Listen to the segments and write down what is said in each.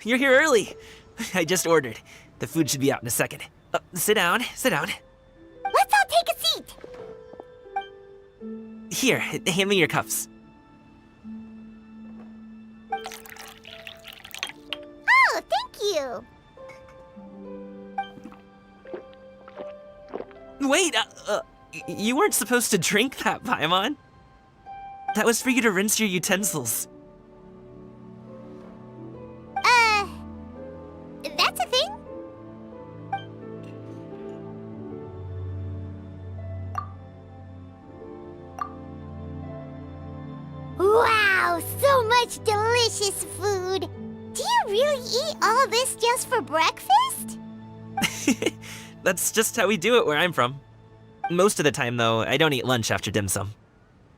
you're here early. I just ordered. The food should be out in a second. Sit down, sit down. Let's all take a seat. Here, hand me your cups. Oh, thank you. Wait, you weren't supposed to drink that, Paimon. That was for you to rinse your utensils. That's a thing? Wow, so much delicious food. Do you really eat all this just for breakfast? That's just how we do it where I'm from. Most of the time, though, I don't eat lunch after dim sum.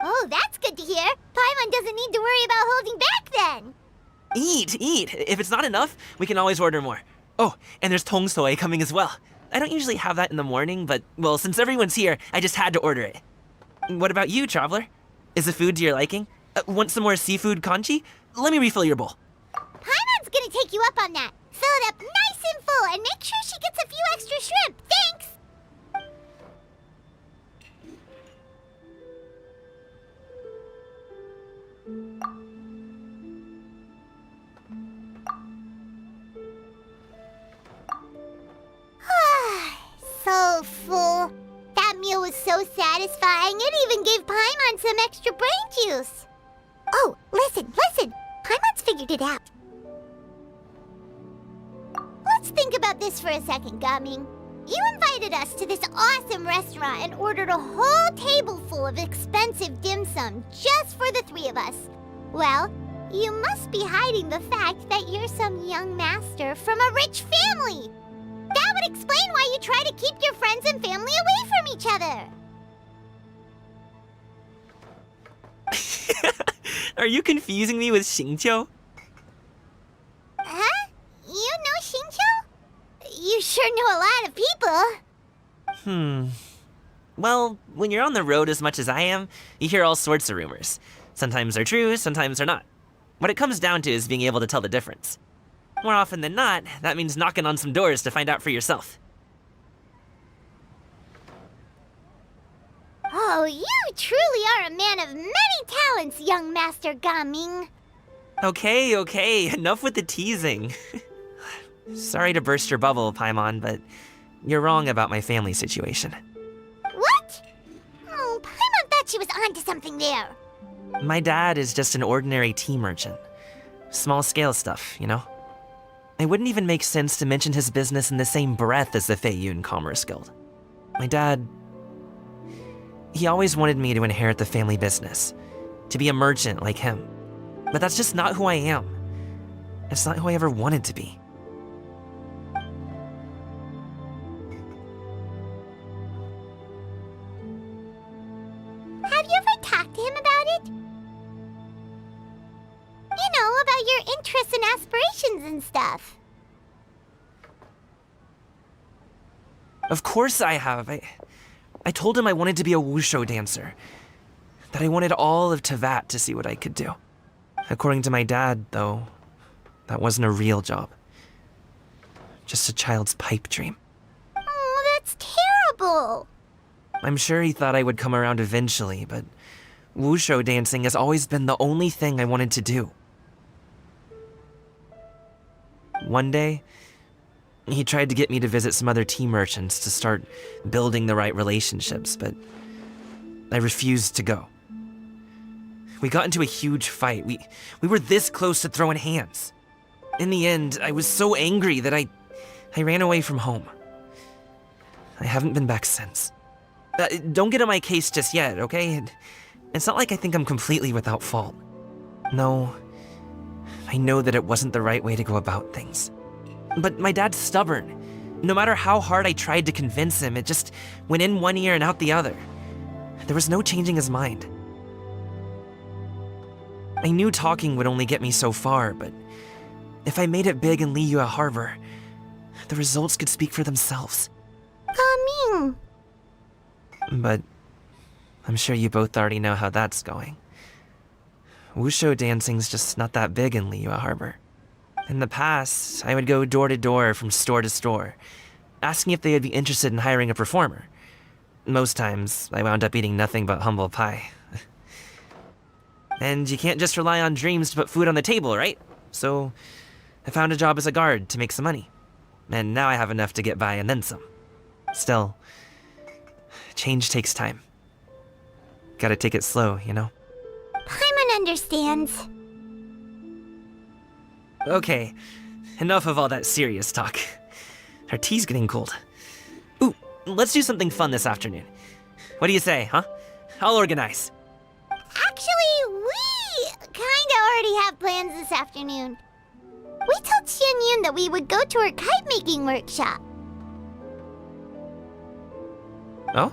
Oh, that's good to hear. Paimon doesn't need to worry about holding back then. Eat, eat. If it's not enough, we can always order more. Oh, and there's tong soy coming as well. I don't usually have that in the morning, but, well, since everyone's here, I just had to order it. What about you, traveler? Is the food to your liking? Want some more seafood congee? Let me refill your bowl. Paimon's gonna take you up on that. Fill it up nice and full and make sure she gets a few extra shrimp. Thanks! So full. That meal was so satisfying, it even gave Paimon some extra brain juice. Oh, listen. Paimon's figured it out. Let's think about this for a second, Gaming. You invited us to this awesome restaurant and ordered a whole table full of expensive dim sum just for the three of us. Well, you must be hiding the fact that you're some young master from a rich family. That would explain why you try to keep your friends and family away from each other. Are you confusing me with Xingqiu? Huh? You know Xingqiu? You sure know a lot of people. Well, when you're on the road as much as I am, you hear all sorts of rumors. Sometimes they're true, sometimes they're not. What it comes down to is being able to tell the difference. More often than not, that means knocking on some doors to find out for yourself. Oh, you truly are a man of many talents, young Master Gaming. Okay, enough with the teasing. Sorry to burst your bubble, Paimon, but you're wrong about my family situation. What? Oh, Paimon thought she was onto something there. My dad is just an ordinary tea merchant. Small-scale stuff, you know? It wouldn't even make sense to mention his business in the same breath as the Feiyun Commerce Guild. My dad... he always wanted me to inherit the family business, to be a merchant like him. But that's just not who I am. It's not who I ever wanted to be. Have you ever talked to him about it? You know, about your interests and aspirations and stuff. Of course I have. I told him I wanted to be a wushu dancer. That I wanted all of Tevat to see what I could do. According to my dad, though, that wasn't a real job. Just a child's pipe dream. Oh, that's terrible. I'm sure he thought I would come around eventually, but wushu dancing has always been the only thing I wanted to do. One day, he tried to get me to visit some other tea merchants to start building the right relationships, but I refused to go. We got into a huge fight. We were this close to throwing hands. In the end, I was so angry that I ran away from home. I haven't been back since. Don't get on my case just yet, okay? It's not like I think I'm completely without fault. No, I know that it wasn't the right way to go about things. But my dad's stubborn. No matter how hard I tried to convince him, it just went in one ear and out the other. There was no changing his mind. I knew talking would only get me so far, but if I made it big in Liyue Harbor, the results could speak for themselves. Gaming. But I'm sure you both already know how that's going. Wushu dancing's just not that big in Liyue Harbor. In the past, I would go door to door from store to store, asking if they would be interested in hiring a performer. Most times, I wound up eating nothing but humble pie. And you can't just rely on dreams to put food on the table, right? So, I found a job as a guard to make some money. And now I have enough to get by and then some. Still, change takes time. Gotta take it slow, you know? Paimon understands. Okay, enough of all that serious talk. Our tea's getting cold. Ooh, let's do something fun this afternoon. What do you say, huh? I'll organize. Actually, we kinda already have plans this afternoon. We told Xianyun that we would go to her kite-making workshop. Oh?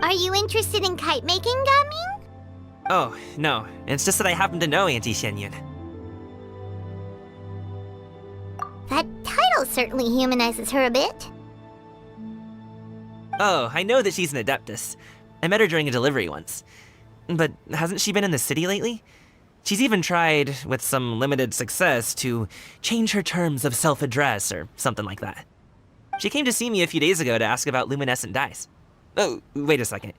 Are you interested in kite-making, Gaming? Oh, no. It's just that I happen to know Auntie Xianyun. That title certainly humanizes her a bit. Oh, I know that she's an Adeptus. I met her during a delivery once. But hasn't she been in the city lately? She's even tried, with some limited success, to change her terms of self-address or something like that. She came to see me a few days ago to ask about luminescent dyes. Oh, wait a second.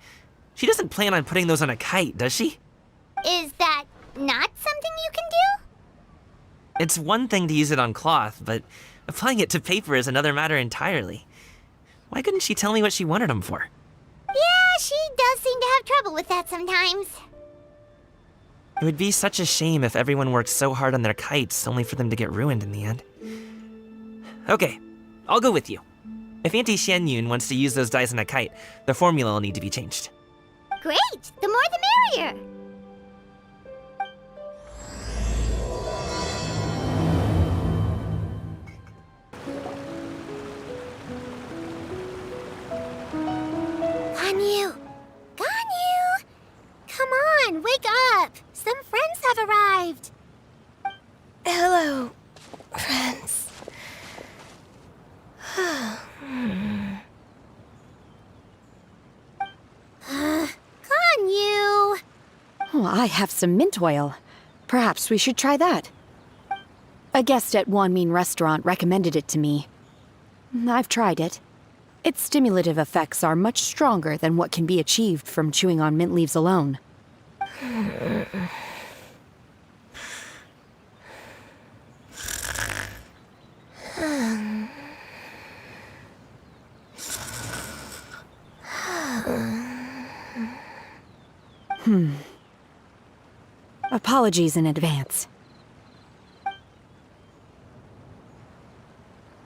She doesn't plan on putting those on a kite, does she? Is that not something you can do? It's one thing to use it on cloth, but applying it to paper is another matter entirely. Why couldn't she tell me what she wanted them for? Yeah, she does seem to have trouble with that sometimes. It would be such a shame if everyone worked so hard on their kites only for them to get ruined in the end. Okay, I'll go with you. If Auntie Xianyun wants to use those dyes on a kite, the formula will need to be changed. Great! The more the merrier! Ganyu! Ganyu! Come on, wake up! Some friends have arrived! Hello, friends. Ganyu! Oh, I have some mint oil. Perhaps we should try that. A guest at Wanmin Restaurant recommended it to me. I've tried it. Its stimulative effects are much stronger than what can be achieved from chewing on mint leaves alone. Apologies in advance.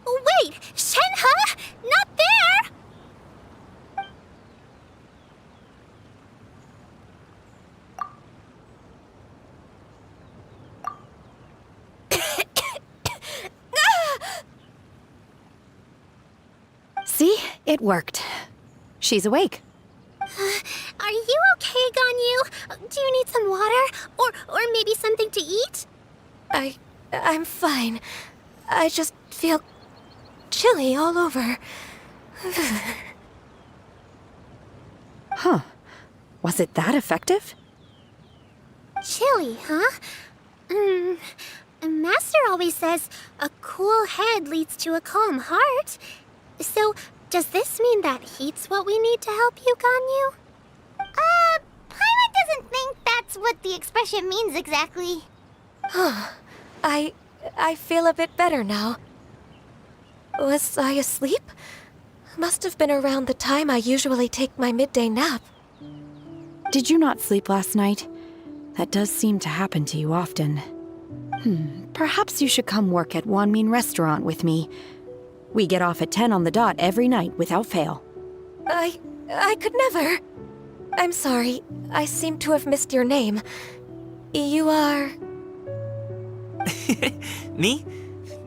Wait! Shenhe! Not there! See? It worked. She's awake. Are you okay, Ganyu? Do you need some water? Or maybe something to eat? I'm fine. I just feel chilly all over. Huh. Was it that effective? Chilly, huh? Master always says a cool head leads to a calm heart. So, does this mean that heat's what we need to help you, Ganyu? Paimon doesn't think that's what the expression means exactly. I feel a bit better now. Was I asleep? Must have been around the time I usually take my midday nap. Did you not sleep last night? That does seem to happen to you often. Perhaps you should come work at Wanmin Restaurant with me. We get off at 10 on the dot every night without fail. I could never. I'm sorry. I seem to have missed your name. You are... Me?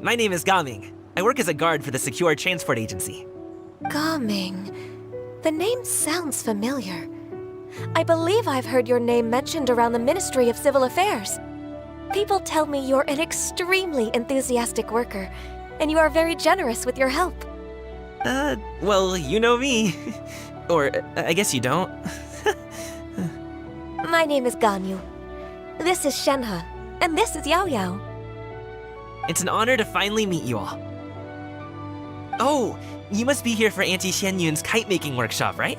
My name is Gaming. I work as a guard for the Secure Transport Agency. Gaming. The name sounds familiar. I believe I've heard your name mentioned around the Ministry of Civil Affairs. People tell me you're an extremely enthusiastic worker, and you are very generous with your help. Well, you know me. Or, I guess you don't. My name is Ganyu. This is Shenhe, and this is Yao Yao. It's an honor to finally meet you all. Oh, you must be here for Auntie Xianyun's kite-making workshop, right?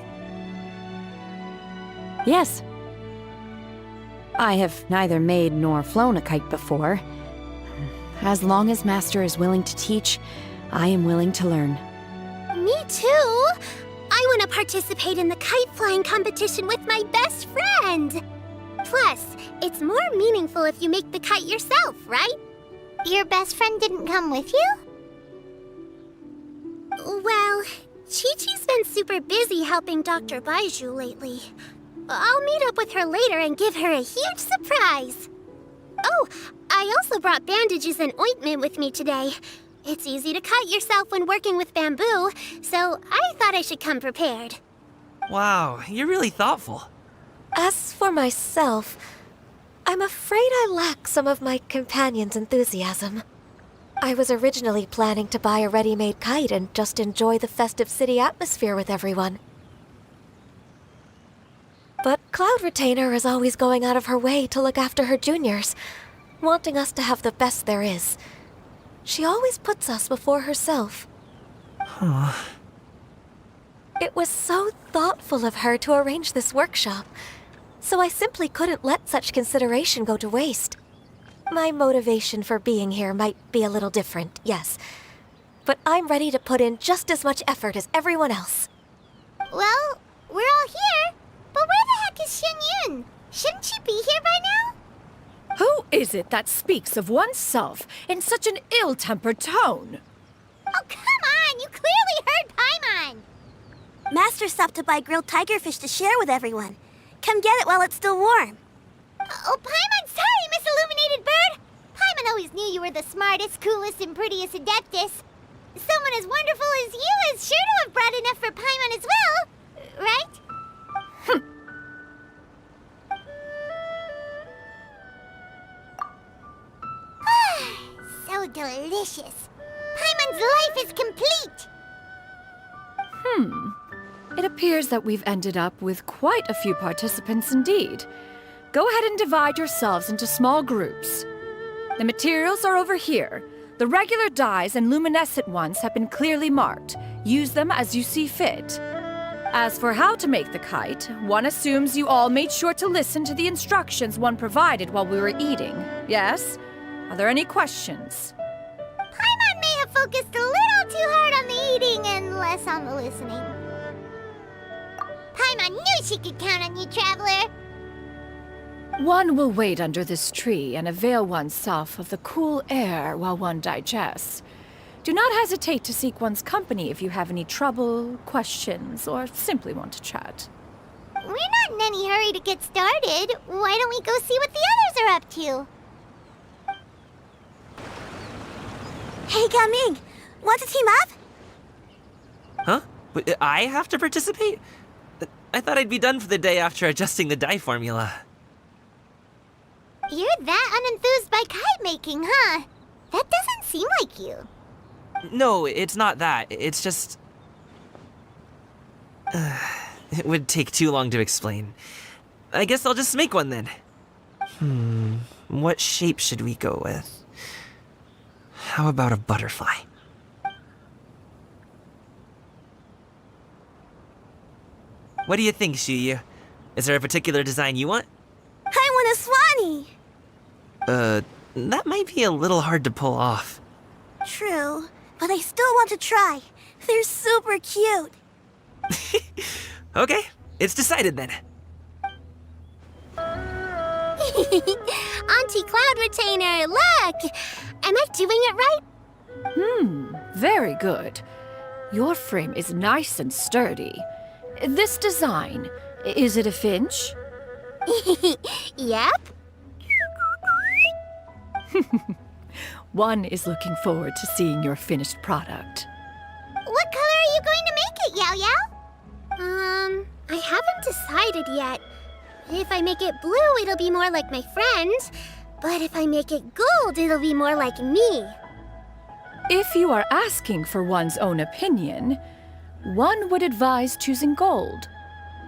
Yes. I have neither made nor flown a kite before. As long as Master is willing to teach, I am willing to learn. Me too! I want to participate in the kite flying competition with my best friend! Plus, it's more meaningful if you make the kite yourself, right? Your best friend didn't come with you? Well, Chi-Chi's been super busy helping Dr. Baiju lately. I'll meet up with her later and give her a huge surprise. Oh, I also brought bandages and ointment with me today. It's easy to cut yourself when working with bamboo, so I thought I should come prepared. Wow, you're really thoughtful. As for myself, I'm afraid I lack some of my companion's enthusiasm. I was originally planning to buy a ready-made kite and just enjoy the festive city atmosphere with everyone. But Cloud Retainer is always going out of her way to look after her juniors, wanting us to have the best there is. She always puts us before herself. Huh. It was so thoughtful of her to arrange this workshop, so I simply couldn't let such consideration go to waste. My motivation for being here might be a little different, yes, but I'm ready to put in just as much effort as everyone else. Well, we're all here, but where the heck is Xianyun? Shouldn't she be here by now? Who is it that speaks of oneself in such an ill-tempered tone? Oh, come on! You clearly heard Paimon! Master stopped to buy grilled tigerfish to share with everyone. Come get it while it's still warm. Oh, Paimon, sorry, Miss Illuminated Bird! Paimon always knew you were the smartest, coolest, and prettiest Adeptus. Someone as wonderful as you is sure to have brought enough for Paimon as well, right? So delicious. Paimon's life is complete. It appears that we've ended up with quite a few participants indeed. Go ahead and divide yourselves into small groups. The materials are over here. The regular dyes and luminescent ones have been clearly marked. Use them as you see fit. As for how to make the kite, one assumes you all made sure to listen to the instructions one provided while we were eating. Yes? Are there any questions? Paimon may have focused a little too hard on the eating and less on the listening. Paimon knew she could count on you, Traveler. One will wait under this tree and avail oneself of the cool air while one digests. Do not hesitate to seek one's company if you have any trouble, questions, or simply want to chat. We're not in any hurry to get started. Why don't we go see what the others are up to? Hey, Gaming! Want to team up? Huh? But I have to participate? I thought I'd be done for the day after adjusting the dye formula. You're that unenthused by kite making, huh? That doesn't seem like you. No, it's not that. It's just... it would take too long to explain. I guess I'll just make one then. What shape should we go with? How about a butterfly? What do you think, Shuyu? Is there a particular design you want? I want a swanee! That might be a little hard to pull off. True, but I still want to try. They're super cute. Okay, it's decided then. Auntie Cloud Retainer, look! Am I doing it right? Very good. Your frame is nice and sturdy. This design, is it a finch? Yep. One is looking forward to seeing your finished product. What color are you going to make it, Yao Yao? I haven't decided yet. If I make it blue, it'll be more like my friends. But if I make it gold, it'll be more like me. If you are asking for one's own opinion, one would advise choosing gold.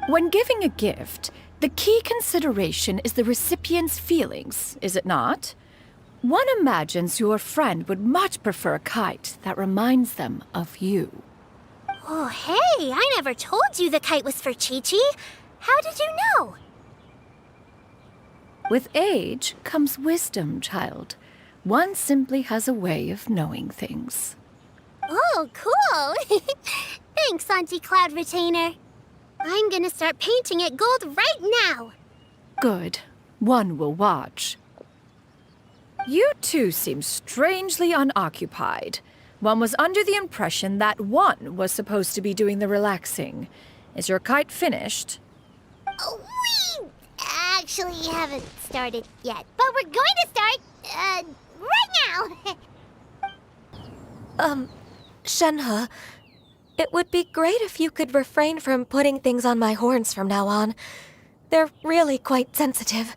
When giving a gift, the key consideration is the recipient's feelings, is it not? One imagines your friend would much prefer a kite that reminds them of you. Oh, hey, I never told you the kite was for Chi-Chi. How did you know? With age comes wisdom, child. One simply has a way of knowing things. Oh, cool. Thanks, Auntie Cloud Retainer. I'm gonna start painting it gold right now. Good. One will watch. You two seem strangely unoccupied. One was under the impression that one was supposed to be doing the relaxing. Is your kite finished? We actually haven't started yet, but we're going to start, right now. Shenhe, it would be great if you could refrain from putting things on my horns from now on. They're really quite sensitive.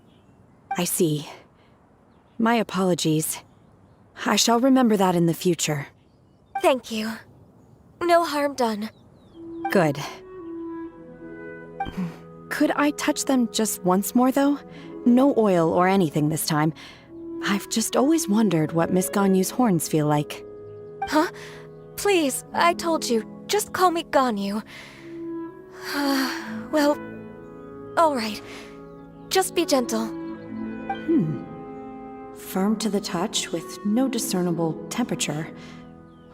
I see. My apologies. I shall remember that in the future. Thank you. No harm done. Good. Could I touch them just once more, though? No oil or anything this time. I've just always wondered what Miss Ganyu's horns feel like. Huh? Please, I told you. Just call me Ganyu. Well, all right. Just be gentle. Firm to the touch with no discernible temperature.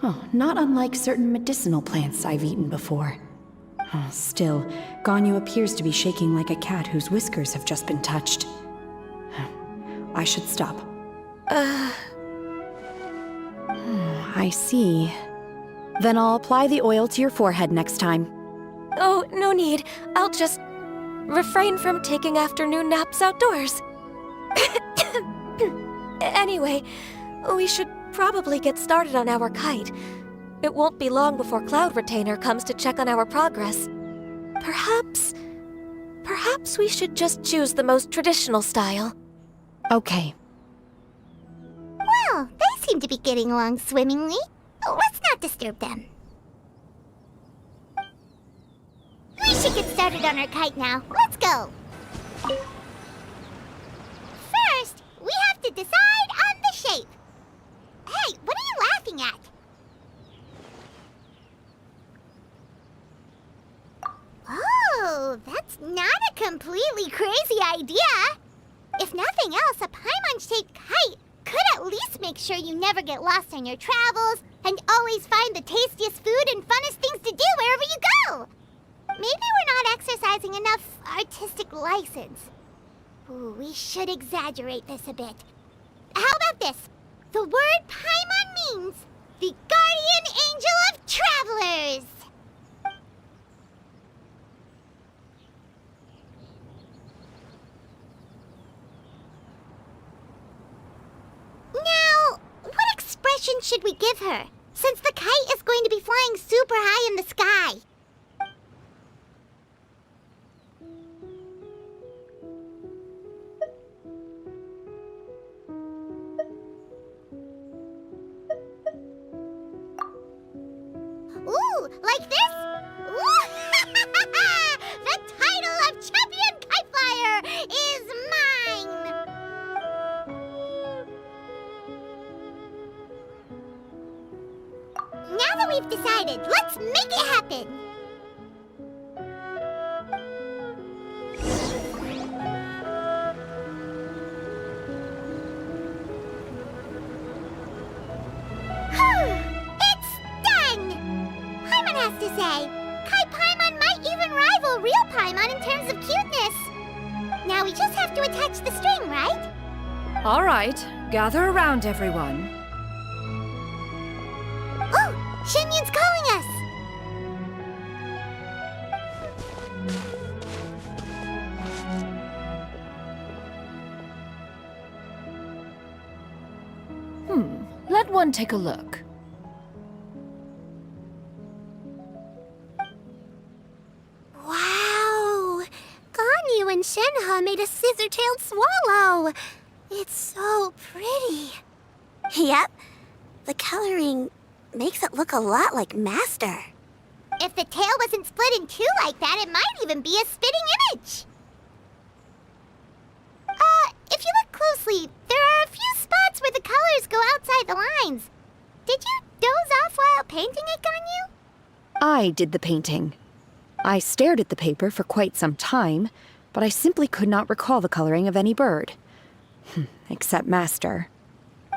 Oh, not unlike certain medicinal plants I've eaten before. Oh, still, Ganyu appears to be shaking like a cat whose whiskers have just been touched. I should stop. I see. Then I'll apply the oil to your forehead next time. Oh, no need. I'll just refrain from taking afternoon naps outdoors. Anyway, we should probably get started on our kite. It won't be long before Cloud Retainer comes to check on our progress. Perhaps we should just choose the most traditional style. Okay. Well, they seem to be getting along swimmingly. Let's not disturb them. We should get started on our kite now. Let's go. First, we have to decide on the shape. Hey, what are you laughing at? Oh, that's not a completely crazy idea. If nothing else, a Paimon-shaped kite could at least make sure you never get lost on your travels and always find the tastiest food and funnest things to do wherever you go. Maybe we're not exercising enough artistic license. Ooh, we should exaggerate this a bit. How about this? The word Paimon means the guardian angel of travelers. Now, what expression should we give her, since the kite is going to be flying super high in the sky? Ooh, like this? Ooh. The title of Champion Kite Flyer is mine! Now that we've decided, let's make it happen! It's done! Paimon has to say, Kai Paimon might even rival real Paimon in terms of cuteness. Now we just have to attach the string, right? All right, gather around, everyone. Oh, Shenyun's calling us! Let one take a look. Wow! Ganyu and Shenhe made a scissor-tailed swallow! It's so pretty. Yep. The coloring makes it look a lot like Master. If the tail wasn't split in two like that, it might even be a spitting image. If you look closely, there are a few spots spots where the colors go outside the lines. Did you doze off while painting it, Ganyu? I did the painting. I stared at the paper for quite some time, but I simply could not recall the coloring of any bird. Except Master.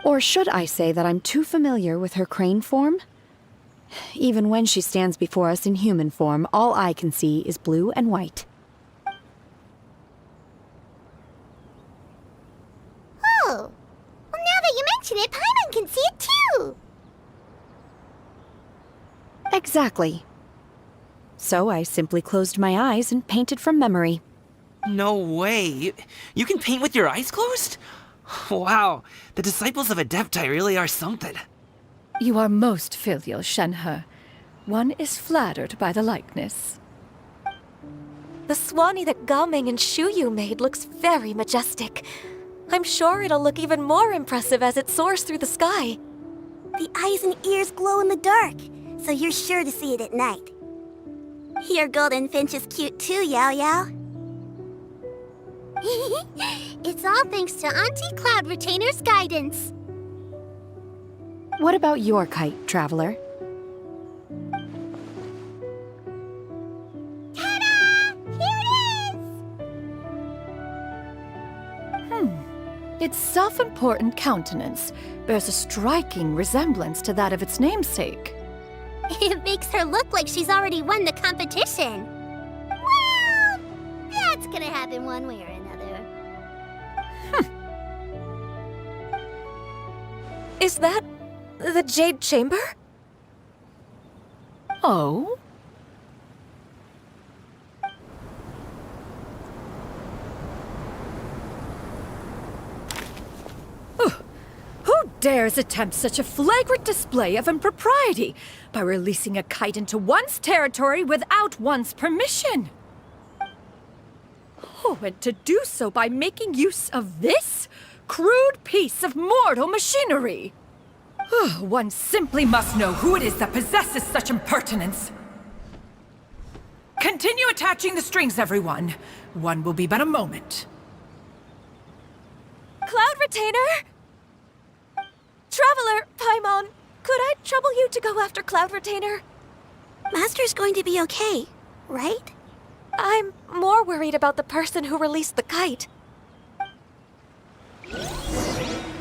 Or should I say that I'm too familiar with her crane form? Even when she stands before us in human form, all I can see is blue and white. Oh, well, now that you mention it, Paimon can see it too! Exactly. So I simply closed my eyes and painted from memory. No way. You can paint with your eyes closed? Wow, the disciples of Adepti really are something. You are most filial, Shenhe. One is flattered by the likeness. The Swanee that Gaming and Shuyu made looks very majestic. I'm sure it'll look even more impressive as it soars through the sky. The eyes and ears glow in the dark, so you're sure to see it at night. Your golden finch is cute too, Yao Yao. It's all thanks to Auntie Cloud Retainer's guidance. What about your kite, Traveler? Ta-da! Here it is! Its self-important countenance bears a striking resemblance to that of its namesake. It makes her look like she's already won the competition. Well, that's gonna happen one way or another. Is that the Jade Chamber? Oh? Who dares attempt such a flagrant display of impropriety by releasing a kite into one's territory without one's permission? Oh, and to do so by making use of this crude piece of mortal machinery. One simply must know who it is that possesses such impertinence. Continue attaching the strings, everyone. One will be but a moment. Cloud Retainer? Traveler, Paimon, could I trouble you to go after Cloud Retainer? Master's going to be okay, right? I'm more worried about the person who released the kite.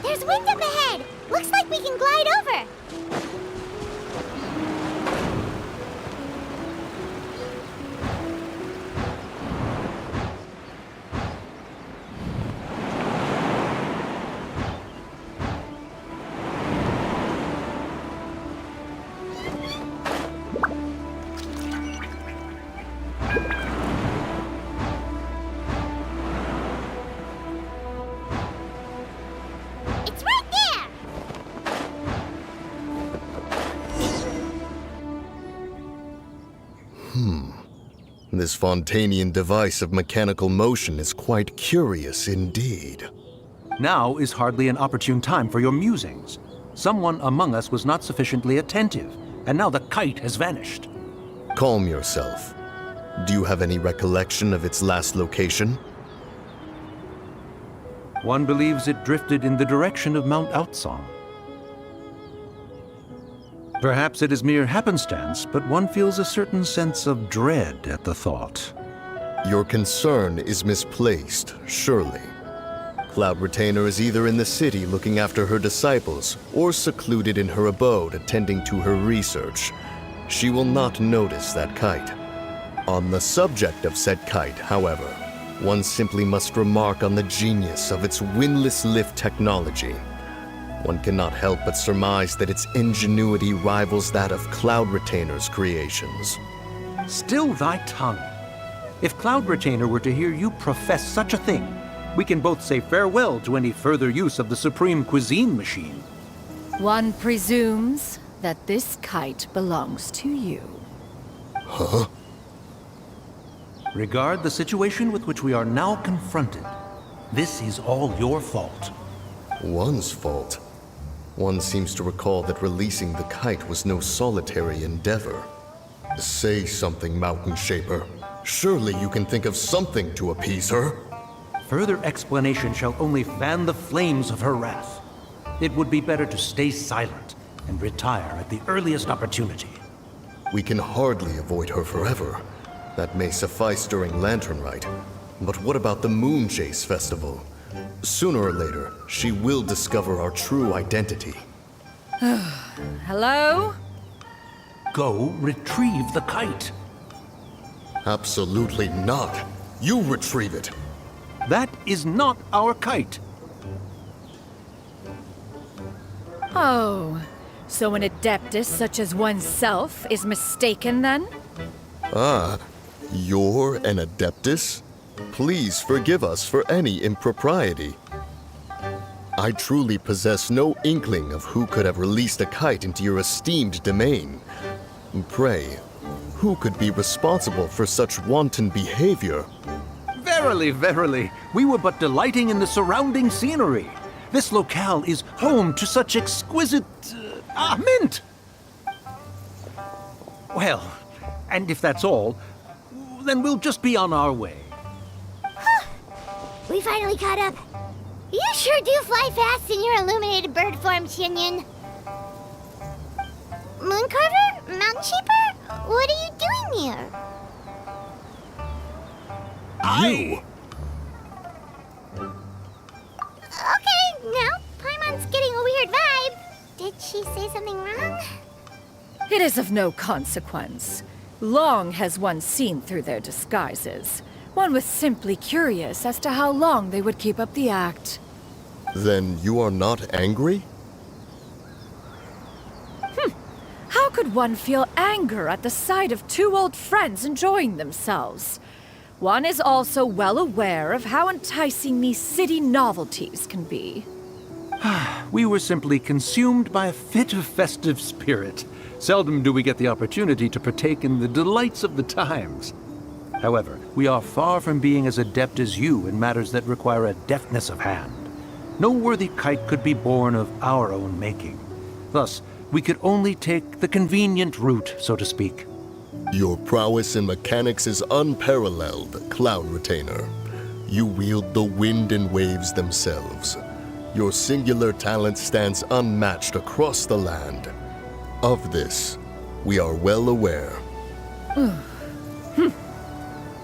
There's wind up ahead! Looks like we can glide over! It's right there! This Fontanian device of mechanical motion is quite curious indeed. Now is hardly an opportune time for your musings. Someone among us was not sufficiently attentive, and now the kite has vanished. Calm yourself. Do you have any recollection of its last location? One believes it drifted in the direction of Mount Outsong. Perhaps it is mere happenstance, but one feels a certain sense of dread at the thought. Your concern is misplaced, surely. Cloud Retainer is either in the city looking after her disciples, or secluded in her abode attending to her research. She will not notice that kite. On the subject of said kite, however, one simply must remark on the genius of its windlass lift technology. One cannot help but surmise that its ingenuity rivals that of Cloud Retainer's creations. Still thy tongue. If Cloud Retainer were to hear you profess such a thing, we can both say farewell to any further use of the Supreme Cuisine Machine. One presumes that this kite belongs to you. Huh? Regard the situation with which we are now confronted. This is all your fault. One's fault. One seems to recall that releasing the kite was no solitary endeavor. Say something, Mountain Shaper. Surely you can think of something to appease her. Further explanation shall only fan the flames of her wrath. It would be better to stay silent and retire at the earliest opportunity. We can hardly avoid her forever. That may suffice during Lantern Rite. But what about the Moon Chase Festival? Sooner or later, she will discover our true identity. Hello? Go retrieve the kite. Absolutely not. You retrieve it. That is not our kite. Oh, so an adeptus such as oneself is mistaken then? Ah, you're an Adeptus? Please forgive us for any impropriety. I truly possess no inkling of who could have released a kite into your esteemed domain. Pray, who could be responsible for such wanton behavior? Verily, verily, we were but delighting in the surrounding scenery. This locale is home to such exquisite... mint! Well, and if that's all, then we'll just be on our way. We finally caught up. You sure do fly fast in your illuminated bird form, Shinyan. Mooncarver? Mountain Sheeper? What are you doing here? You! Okay, now Paimon's getting a weird vibe. Did she say something wrong? It is of no consequence. Long has one seen through their disguises. One was simply curious as to how long they would keep up the act. Then you are not angry? How could one feel anger at the sight of two old friends enjoying themselves? One is also well aware of how enticing these city novelties can be. We were simply consumed by a fit of festive spirit. Seldom do we get the opportunity to partake in the delights of the times. However, we are far from being as adept as you in matters that require a deftness of hand. No worthy kite could be born of our own making. Thus, we could only take the convenient route, so to speak. Your prowess in mechanics is unparalleled, Cloud Retainer. You wield the wind and waves themselves. Your singular talent stands unmatched across the land. Of this, we are well aware.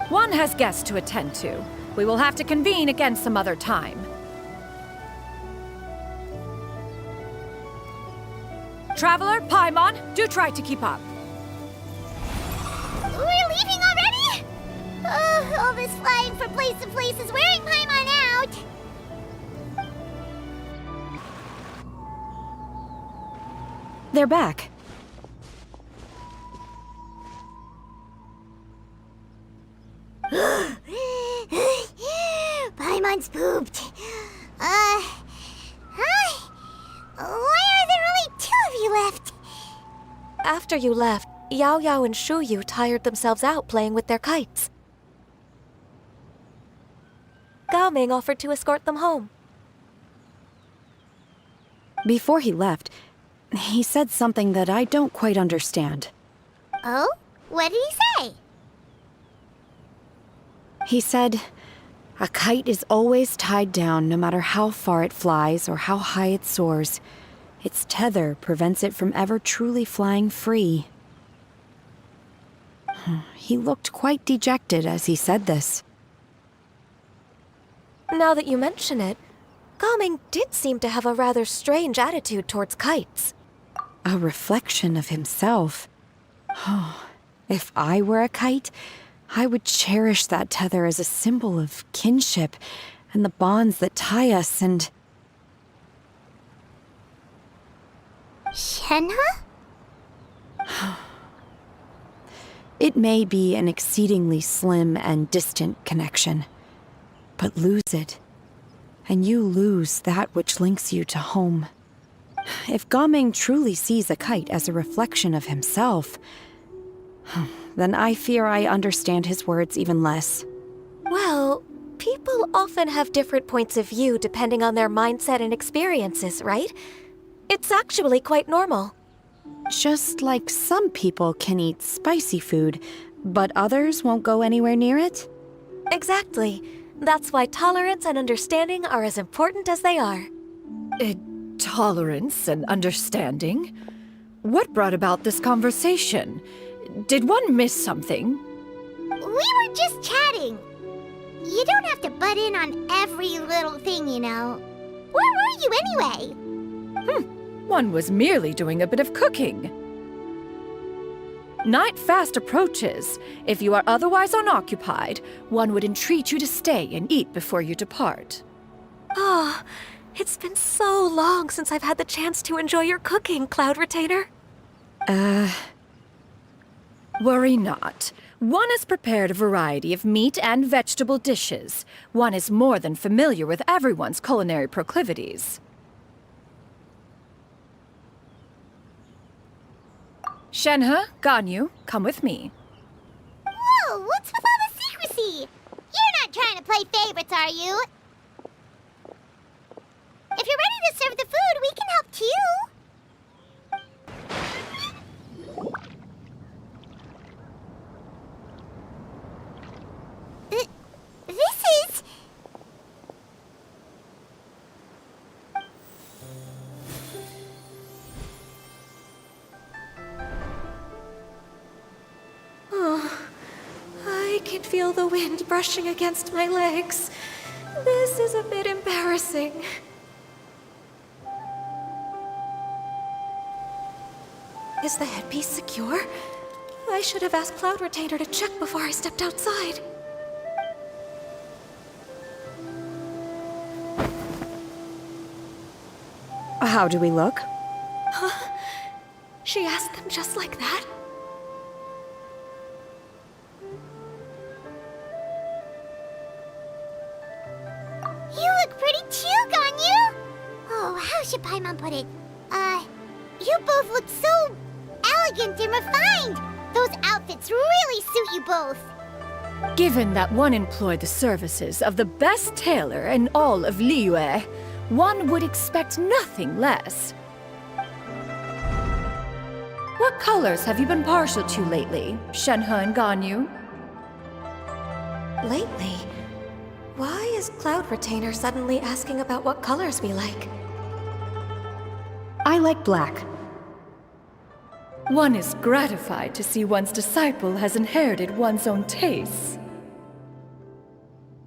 One has guests to attend to. We will have to convene again some other time. Traveler, Paimon, do try to keep up. We're leaving already? All this flying from place to place is wearing Paimon out. They're back. Paimon's pooped. Hi. Why are there only two of you left? After you left, Yao Yao and Shu Yu tired themselves out playing with their kites. Gao Ming offered to escort them home. Before he left, he said something that I don't quite understand. Oh? What did he say? He said, a kite is always tied down no matter how far it flies or how high it soars. Its tether prevents it from ever truly flying free. He looked quite dejected as he said this. Now that you mention it, Gao Ming did seem to have a rather strange attitude towards kites. A reflection of himself. If I were a kite, I would cherish that tether as a symbol of kinship and the bonds that tie us and... Shenhe? It may be an exceedingly slim and distant connection, but lose it, and you lose that which links you to home. If Gao Ming truly sees a kite as a reflection of himself, then I fear I understand his words even less. Well, people often have different points of view depending on their mindset and experiences, right? It's actually quite normal. Just like some people can eat spicy food, but others won't go anywhere near it? Exactly. That's why tolerance and understanding are as important as they are. tolerance and understanding. What brought about this conversation? Did one miss something? We were just chatting. You don't have to butt in on every little thing, you know. Where were you anyway? One was merely doing a bit of cooking. Night fast approaches. If you are otherwise unoccupied, one would entreat you to stay and eat before you depart. Oh, it's been so long since I've had the chance to enjoy your cooking, Cloud Retainer. Worry not. One has prepared a variety of meat and vegetable dishes. One is more than familiar with everyone's culinary proclivities. Shenhe, Ganyu, come with me. Whoa, what's with all the secrecy? You're not trying to play favorites, are you? If you're ready to serve the food, we can help too. This is... Oh, I can feel the wind brushing against my legs. This is a bit embarrassing. Is the headpiece secure? I should have asked Cloud Retainer to check before I stepped outside. How do we look? She asked them just like that? You look pretty too, Ganyu! Oh, how should Paimon put it? You both look so elegant and refined! Those outfits really suit you both! Given that one employed the services of the best tailor in all of Liyue, one would expect nothing less. What colors have you been partial to lately, Shenhe and Ganyu? Lately? Why is Cloud Retainer suddenly asking about what colors we like? I like black. One is gratified to see one's disciple has inherited one's own tastes.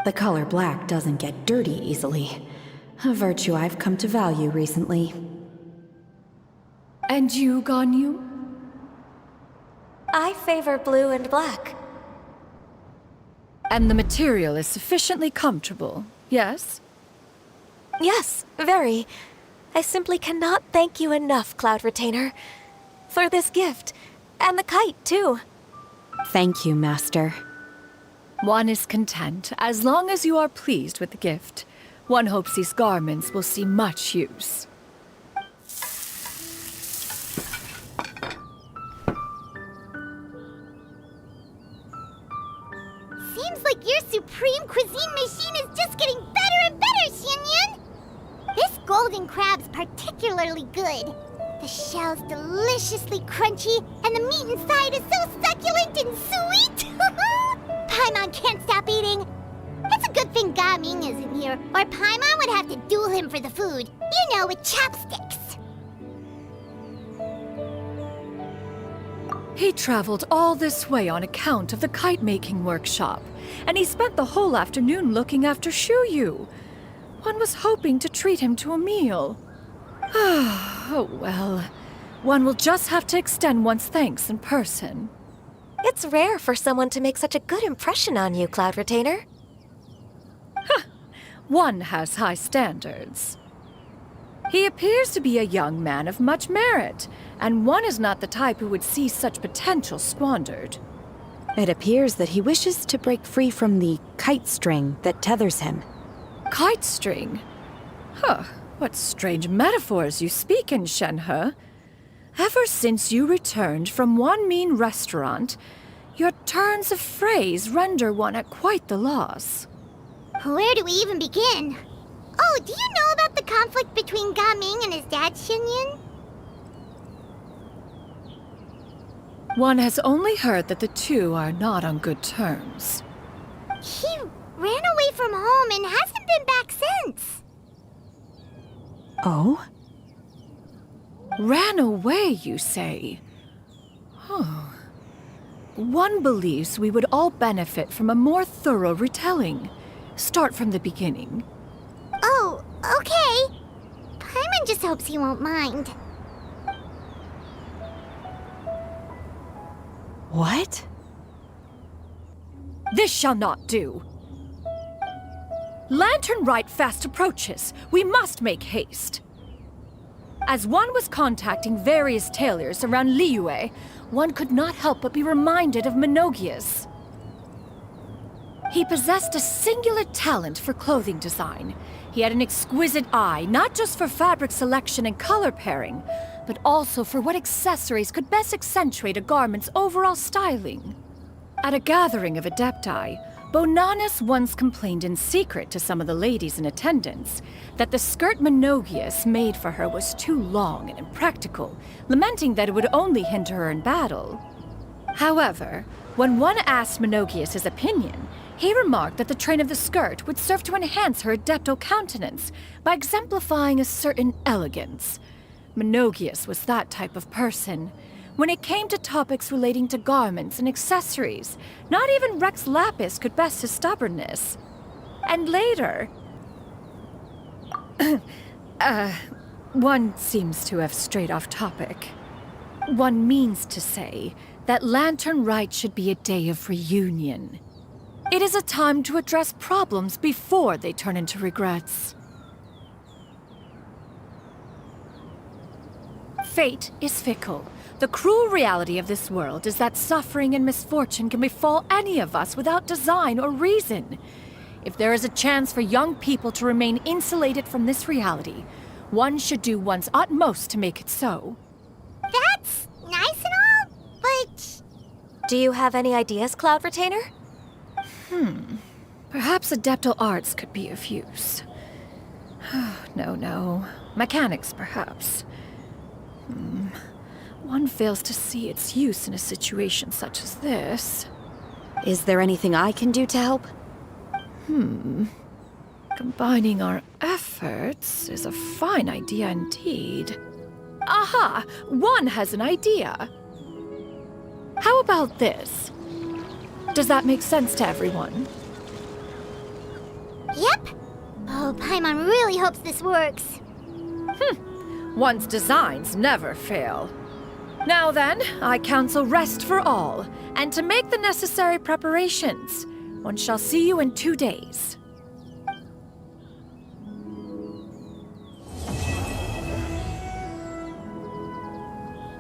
The color black doesn't get dirty easily. A virtue I've come to value recently. And you, Ganyu? I favor blue and black. And the material is sufficiently comfortable, yes? Yes, very. I simply cannot thank you enough, Cloud Retainer. For this gift. And the kite, too. Thank you, Master. One is content as long as you are pleased with the gift. One hopes these garments will see much use. Seems like your supreme cuisine machine is just getting better and better, Xianyun! This golden crab's particularly good. The shell's deliciously crunchy, and the meat inside is so succulent and sweet! Paimon can't stop eating. It's a good thing Gaming isn't here, or Paimon would have to duel him for the food. You know, with chopsticks. He traveled all this way on account of the kite-making workshop, and he spent the whole afternoon looking after Shuyu. One was hoping to treat him to a meal. Oh well, one will just have to extend one's thanks in person. It's rare for someone to make such a good impression on you, Cloud Retainer. One has high standards. He appears to be a young man of much merit, and one is not the type who would see such potential squandered. It appears that he wishes to break free from the kite string that tethers him. Kite string? Huh, what strange metaphors you speak in, Shenhe. Ever since you returned from one mean restaurant, your turns of phrase render one at quite the loss. Where do we even begin? Oh, do you know about the conflict between Gaming and his dad, Xianyun? One has only heard that the two are not on good terms. He ran away from home and hasn't been back since. Oh? Ran away, you say? One believes we would all benefit from a more thorough retelling. Start from the beginning. Oh, okay. Paimon just hopes he won't mind. What? This shall not do. Lantern Rite fast approaches. We must make haste. As one was contacting various tailors around Liyue, one could not help but be reminded of Menogias. He possessed a singular talent for clothing design. He had an exquisite eye, not just for fabric selection and color pairing, but also for what accessories could best accentuate a garment's overall styling. At a gathering of Adepti, Bonanis once complained in secret to some of the ladies in attendance that the skirt Menogias made for her was too long and impractical, lamenting that it would only hinder her in battle. However, when one asked Menogias his opinion, he remarked that the train of the skirt would serve to enhance her adeptal countenance by exemplifying a certain elegance. Menogias was that type of person. When it came to topics relating to garments and accessories, not even Rex Lapis could best his stubbornness. And later... one seems to have strayed off topic. One means to say that Lantern Rite should be a day of reunion. It is a time to address problems before they turn into regrets. Fate is fickle. The cruel reality of this world is that suffering and misfortune can befall any of us without design or reason. If there is a chance for young people to remain insulated from this reality, one should do one's utmost to make it so. That's nice and all, but... Do you have any ideas, Cloud Retainer? Perhaps adeptal arts could be of use. No. Mechanics, perhaps. One fails to see its use in a situation such as this. Is there anything I can do to help? Combining our efforts is a fine idea indeed. Aha! One has an idea. How about this? Does that make sense to everyone? Yep. Oh, Paimon really hopes this works. One's designs never fail. Now then, I counsel rest for all, and to make the necessary preparations. One shall see you in 2 days.